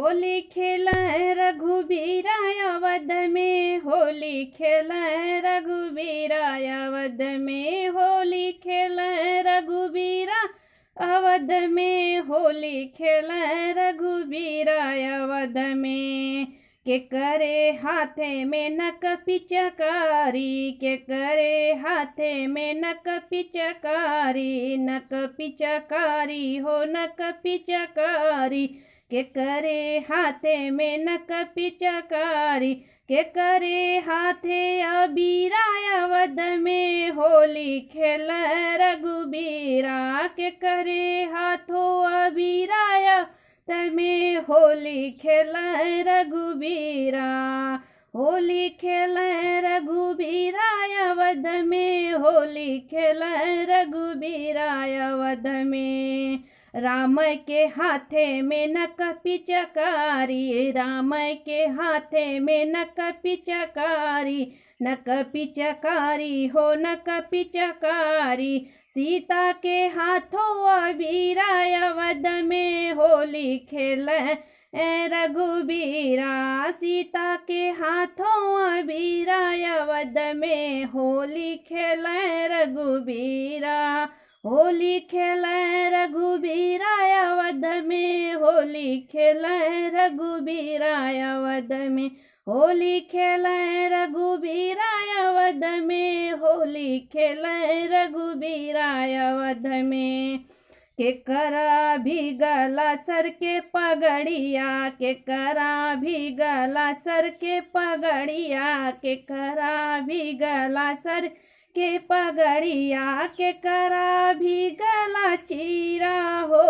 होली खेलाए रघुबीरा अवध में, होली खेलाए रघुबीरा अवध में, होली खेलाए रघुबीरा अवध में, होली खेलाए रघुबीरा अवध में। के करे हाथे में नक पिचकारी, के करे हाथे में नक पिचकारी, नक पिचकारी हो नक पिचकारी, के करे हाथे में नक पिचकारी, के करे हाथे अबीरा अवध में, होली खेल रघुबीरा, के करे हाथों अबीरा अवध में, होली खेल रघुबीरा, होली खेल रघुबीरा अवध में, होली खेल रघुबीरा अवध में। राम के हाथे में नक पिचकारी, राम के हाथे में नक पिचकारी, नक पिचकारी हो नक पिचकारी, सीता के हाथों अबीरा अवध में, होली खेल रघुबीरा, सीता के हाथों अबीरा अवध में, होली खेल रघुबीरा, होली खेल रघुबीरा अवध में, होली खेल रघुबीरा अवध में, होली खेल रघुबीरा अवध में, होली खेल रघुबीरा अवध में। के करा भी गला सर के पगड़िया, के करा भी गला सर के पगड़िया, के करा भी गला सर के पगड़िया, के करा भी गला चीरा हो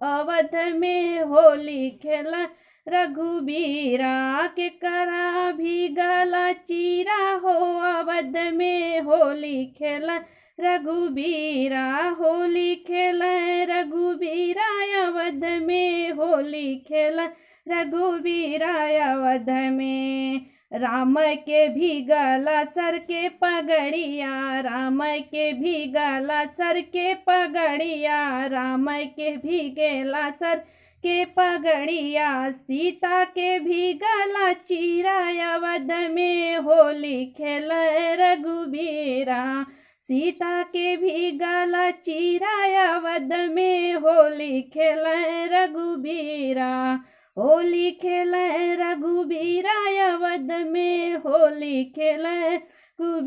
अवध में, होली खेला रघुबीरा, के करा भी गला चीरा हो अवध में, होली खेला रघुबीरा, होली खेल रघुबीरा अवध में, होली खेल रघुबीरा अवध में। राम के भी गला सर के पगड़िया, राम के भी गला सर के पगड़िया, राम के भी गला सर के पगड़िया, सीता के भी गला चीरा अवध में, होली खेल रघुबीरा, सीता के भी गला चीरा अवध में, होली खेल रघुबीरा, होली खेल रघुबीरा अवध में, होली खेल रघुबीरा।